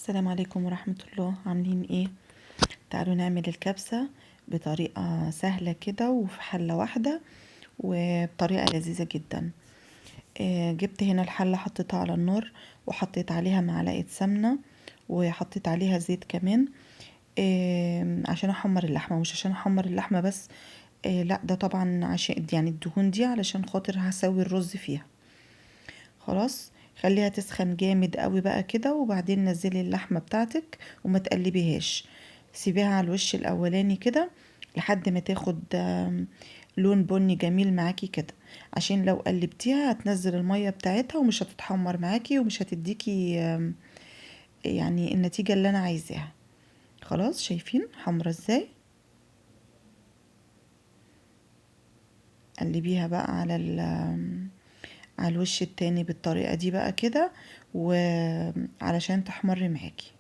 السلام عليكم ورحمة الله، عاملين ايه؟ تعالوا نعمل الكبسة بطريقة سهلة كده وفي حلة واحدة وبطريقة لذيذة جدا. جبت هنا الحلة، حطيتها على النار وحطيت عليها معلقة سمنة وحطيت عليها زيت كمان. عشان احمر اللحمة، مش عشان احمر اللحمة بس. لا، ده طبعا عشان يعني الدهون دي علشان خاطر هسوي الرز فيها. خلاص، خليها تسخن جامد قوي بقى كده، وبعدين نزلي اللحمة بتاعتك وما تقلبيهاش. سيبيها على الوش الاولاني كده لحد ما تاخد لون بني جميل معاكي كده، عشان لو قلبتيها هتنزل المية بتاعتها ومش هتتحمر معاكي ومش هتديكي يعني النتيجة اللي انا عايزاها. خلاص، شايفين حمرا ازاي؟ قلبيها بقى على الوش التاني بالطريقة دي بقى كده، وعلشان تحمر معاكي.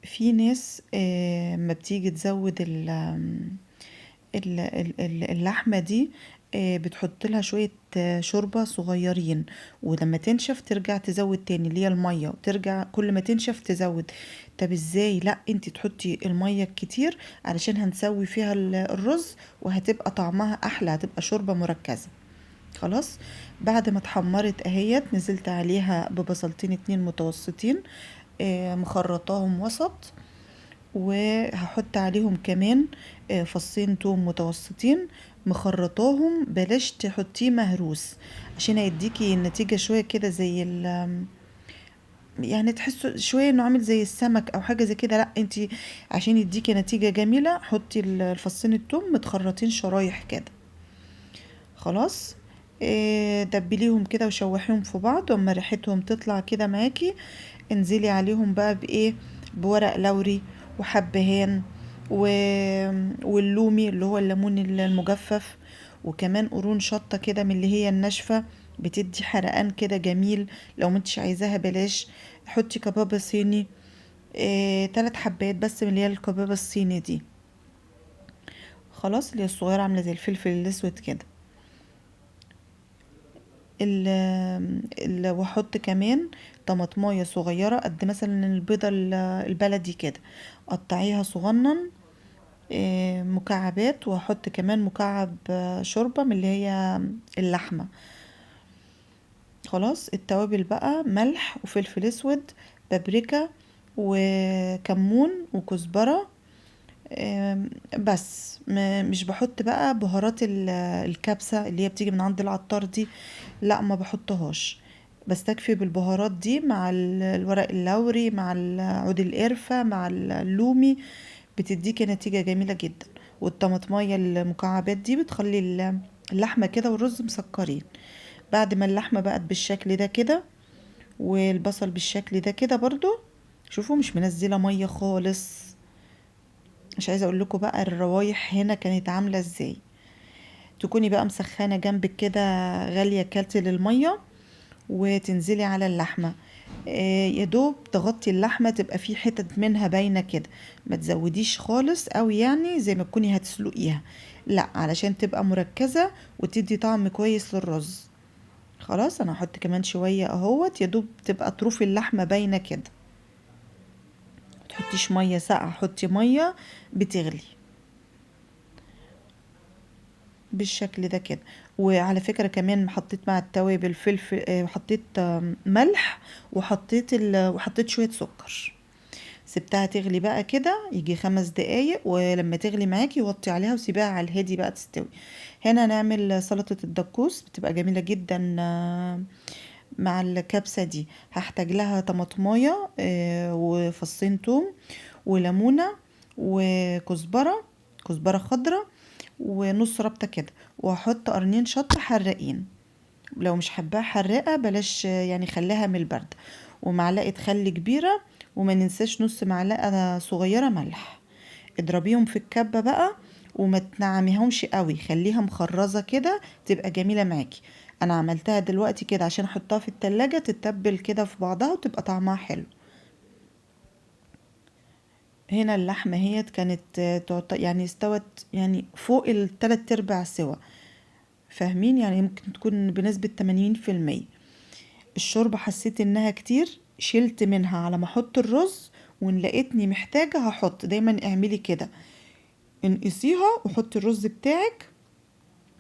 في ناس ما بتيجي تزود اللحمة دي، بتحط لها شوية شوربة صغيرين، ولما تنشف ترجع تزود تاني اللي هي المية، وترجع كل ما تنشف تزود. طب ازاي؟ لا، انت تحطي المية كتير علشان هنسوي فيها الرز، وهتبقى طعمها احلى، هتبقى شوربة مركزة. خلاص، بعد ما اتحمرت اهيت نزلت عليها ببصلتين اتنين متوسطين، مخرطاهم وسط، وهحط عليهم كمان فصين توم متوسطين مخرطاهم. بلاش تحطيه مهروس عشان هيديكي النتيجة شوية كده زي يعني تحسوا شوية انه عامل زي السمك او حاجة زي كده. لا، انتي عشان يديكي نتيجة جميلة حطي الفصين التوم متخرطين شرايح كده. خلاص، دبليهم كده وشوحيهم في بعض، واما ريحتهم تطلع كده معاكي انزلي عليهم بقى بايه؟ بورق لوري وحبهان و... واللومي اللي هو الليمون المجفف، وكمان قرون شطة كده من اللي هي الناشفة، بتدي حرقان كده جميل. لو مش عايزاها بلاش. حطي كبابة صيني، 3 حبات بس من اللي هي الكبابة الصيني دي. خلاص، اللي هي الصغيرة عاملة زي الفلفل الاسود كده. واحط كمان طماطمايه صغيره قد مثلا البيضه البلدي كده، قطعيها صغنن مكعبات، واحط كمان مكعب شوربه من اللي هي اللحمه. خلاص، التوابل بقى ملح وفلفل اسود، بابريكا وكمون وكزبره. بس مش بحط بقى بهارات الكبسة اللي هي بتيجي من عند العطار دي. لا، ما بحطهاش. بستكفي بالبهارات دي مع الورق اللوري مع عود القرفة مع اللومي، بتديكي نتيجة جميلة جدا. والطماطمية المكعبات دي بتخلي اللحمة كده والرز مسكرين. بعد ما اللحمة بقت بالشكل ده كده والبصل بالشكل ده كده برضو، شوفوا مش منزلة مية خالص. مش عايزه اقول لكم بقى الروايح هنا كانت عامله ازاي. تكوني بقى مسخنه جنبك كده غاليه كالتي للميه، وتنزلي على اللحمه. يا دوب تغطي اللحمه تبقى في حتت منها باينه كده، ما تزوديش خالص قوي يعني زي ما تكوني هتسلقيها، لا، علشان تبقى مركزه وتدي طعم كويس للرز. خلاص، انا هحط كمان شويه اهوت، يا دوب تبقى طروف اللحمه باينه كده. تحطيش ميه ساقعه، حطي ميه بتغلي بالشكل ده كده. وعلى فكرة كمان حطيت مع التوابل فلفل، حطيت ملح، وحطيت شوية سكر. سبتها تغلي بقى كده يجي 5 دقايق، ولما تغلي معاكي وطي عليها وسيبيها على الهادي بقى تستوي. هنا نعمل سلطة الدقوس، بتبقى جميلة جدا مع الكبسة دي. هحتاج لها طماطماية وفصين توم وليمونة وكزبرة، كزبرة خضراء، ونص ربطة كده، وهحط قرنين شطة حراقين. لو مش حباها حراقة بلاش، يعني خليها من البرد. ومعلقة خل كبيرة، وما ننساش نص معلقة صغيرة ملح. اضربيهم في الكبة بقى، وما تنعميهمش قوي، خليها مخرزة كده تبقى جميلة معاكي. انا عملتها دلوقتي كده عشان احطها في التلاجة تتبل كده في بعضها وتبقى طعمها حلو. هنا اللحمة هي كانت يعني استوت يعني فوق ال3 ارباع سوا. فاهمين؟ يعني ممكن تكون بنسبة 80%. الشوربة حسيت انها كتير، شلت منها على ما احط الرز، وان لقيتني محتاجة هحط. دايما اعملي كده، انقصيها وحطي الرز بتاعك،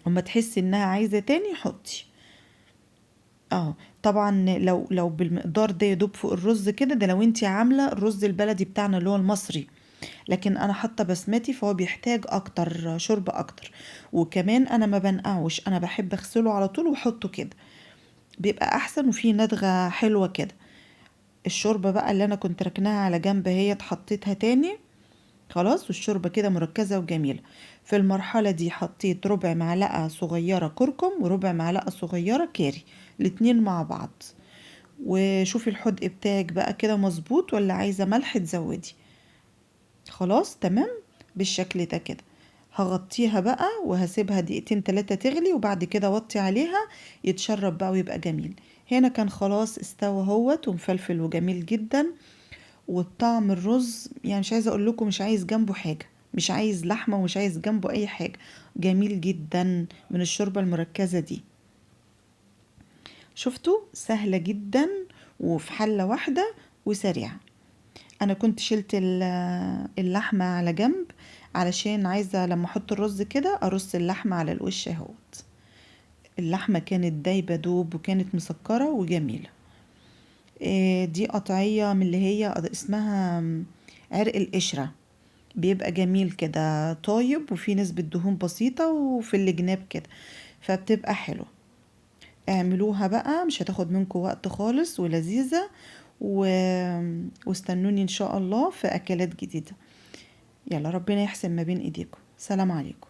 وما تحسي انها عايزة تاني حطي. طبعا لو بالمقدار ده يدوب فوق الرز كده، ده لو انتي عاملة الرز البلدي بتاعنا اللي هو المصري. لكن انا حاطه بسمتي، فهو بيحتاج اكتر شوربه اكتر. وكمان انا ما بنقعوش، انا بحب اغسله على طول واحطه كده، بيبقى احسن وفيه ندغه حلوه كده. الشوربه بقى اللي انا كنت ركناها على جنب هي اتحطيتها تاني خلاص، والشوربه كده مركزه وجميله. في المرحله دي حطيت ربع معلقه صغيره كركم وربع معلقه صغيره كاري، الاتنين مع بعض. وشوفي الحدق بتاعك بقى كده مظبوط ولا عايزه ملح تزودي. خلاص تمام، بالشكل ده كده. هغطيها بقى وهسيبها دقيقتين 3 تغلي، وبعد كده وطي عليها يتشرب بقى ويبقى جميل. هنا كان خلاص استوى هوت ومفلفل وجميل جدا. والطعم الرز يعني مش عايزه اقول لكم، مش عايز جنبه حاجه، مش عايز لحمه ومش عايز جنبه اي حاجه. جميل جدا من الشوربه المركزه دي. شفتوا؟ سهله جدا وفي حله واحده وسريعه. انا كنت شلت اللحمة على جنب، علشان عايزة لما احط الرز كده ارص اللحمة على الوش اهوت. اللحمة كانت دايبة دوب وكانت مسكرة وجميلة. دي قطعية من اللي هي اسمها عرق القشرة، بيبقى جميل كده طايب وفي نسبة دهون بسيطة وفي الجناب كده، فبتبقى حلو. اعملوها بقى، مش هتاخد منكم وقت خالص ولذيذة. و... واستنوني ان شاء الله في اكلات جديدة. يلا ربنا يحسن ما بين ايديكم. سلام عليكم.